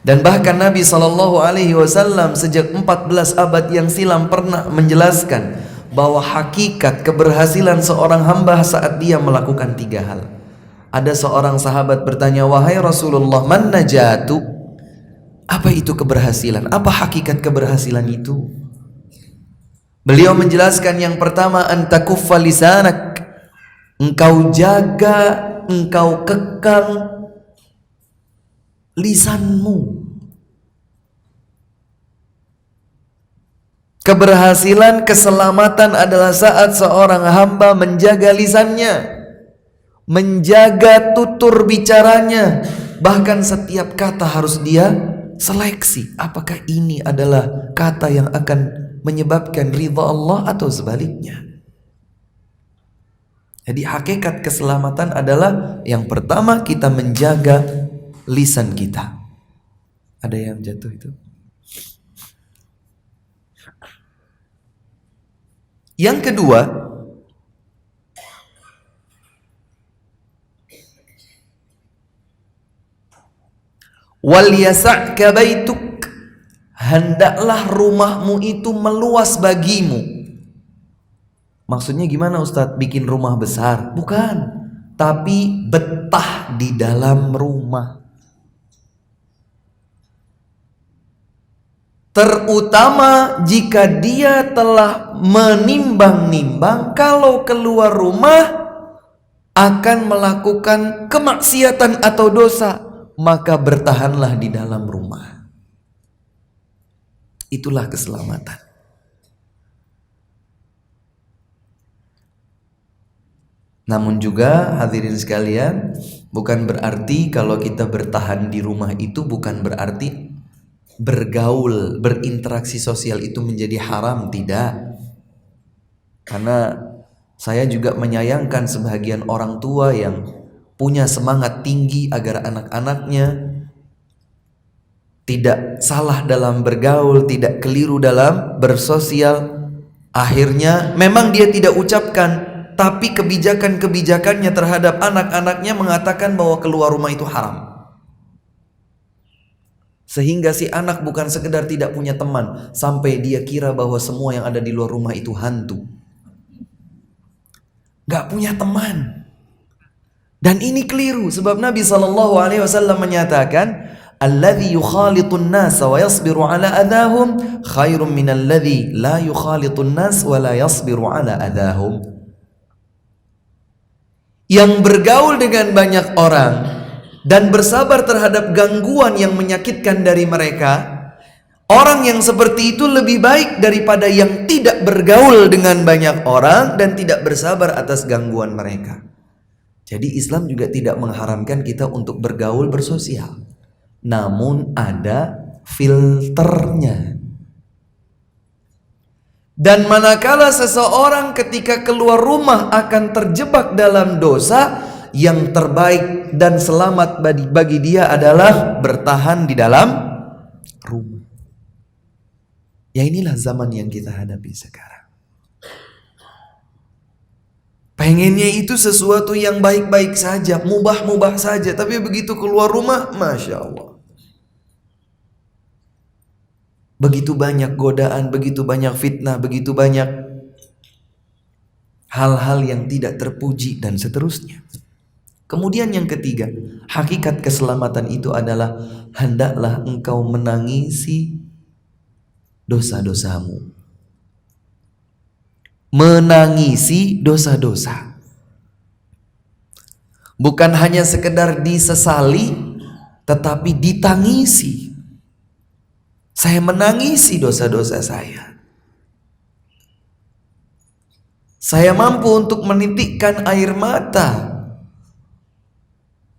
Dan bahkan Nabi SAW sejak 14 abad yang silam pernah menjelaskan bahwa hakikat keberhasilan seorang hamba saat dia melakukan 3 hal. Ada seorang sahabat bertanya, wahai Rasulullah, man najatu? Apa itu keberhasilan? Apa hakikat keberhasilan itu? Beliau menjelaskan yang pertama, antakuffa lisanak, engkau jaga, engkau kekang lisanmu. Keberhasilan, keselamatan adalah saat seorang hamba menjaga lisannya, menjaga tutur bicaranya. Bahkan setiap kata harus dia seleksi. Apakah ini adalah kata yang akan menyebabkan ridha Allah atau sebaliknya? Jadi hakikat keselamatan adalah yang pertama kita menjaga lisan kita. Ada yang jatuh itu? Yang kedua, wal yasa'ka baituk, hendaklah rumahmu itu meluas bagimu. Maksudnya gimana Ustadz? Bikin rumah besar? Bukan, tapi betah di dalam rumah. Terutama jika dia telah menimbang-nimbang kalau keluar rumah akan melakukan kemaksiatan atau dosa, maka bertahanlah di dalam rumah. Itulah keselamatan. Namun juga hadirin sekalian, bukan berarti kalau kita bertahan di rumah itu bukan berarti bergaul, berinteraksi sosial itu menjadi haram, tidak. Karena saya juga menyayangkan sebagian orang tua yang punya semangat tinggi agar anak-anaknya tidak salah dalam bergaul, tidak keliru dalam bersosial. Akhirnya memang dia tidak ucapkan, tapi kebijakan-kebijakannya terhadap anak-anaknya mengatakan bahwa keluar rumah itu haram. Sehingga si anak bukan sekedar tidak punya teman, sampai dia kira bahwa semua yang ada di luar rumah itu hantu. Gak punya teman. Dan ini keliru, sebab Nabi SAW menyatakan, alladzi yukhalitun nas wa yasbiru ala adahum khairum minalladzi la yukhalitun nas wa la yasbiru ala adahum. Yang bergaul dengan banyak orang dan bersabar terhadap gangguan yang menyakitkan dari mereka, orang yang seperti itu lebih baik daripada yang tidak bergaul dengan banyak orang dan tidak bersabar atas gangguan mereka. Jadi Islam juga tidak mengharamkan kita untuk bergaul bersosial, namun ada filternya. Dan manakala seseorang ketika keluar rumah akan terjebak dalam dosa, yang terbaik dan selamat bagi dia adalah bertahan di dalam rumah. Ya inilah zaman yang kita hadapi sekarang. Pengennya itu sesuatu yang baik-baik saja, mubah-mubah saja, tapi begitu keluar rumah, Masya Allah, begitu banyak godaan, begitu banyak fitnah, begitu banyak hal-hal yang tidak terpuji dan seterusnya. Kemudian yang ketiga, hakikat keselamatan itu adalah hendaklah engkau menangisi dosa-dosamu. Menangisi dosa-dosa. Bukan hanya sekedar disesali, tetapi ditangisi. Saya menangisi dosa-dosa saya. Saya mampu untuk menitikkan air mata,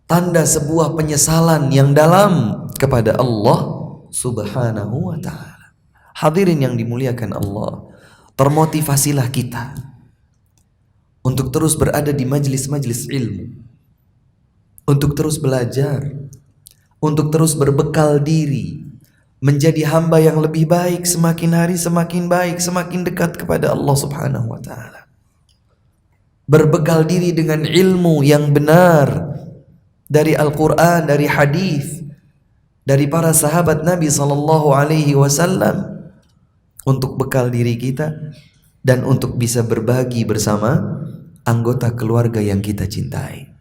tanda sebuah penyesalan yang dalam kepada Allah Subhanahu wa ta'ala. Hadirin yang dimuliakan Allah, termotivasilah kita untuk terus berada di majlis-majlis ilmu, untuk terus belajar, untuk terus berbekal diri, menjadi hamba yang lebih baik, semakin hari semakin baik, semakin dekat kepada Allah Subhanahu wa ta'ala. Berbekal diri dengan ilmu yang benar dari Al-Quran, dari hadis, dari para sahabat Nabi sallallahu alaihi wasallam untuk bekal diri kita dan untuk bisa berbagi bersama anggota keluarga yang kita cintai.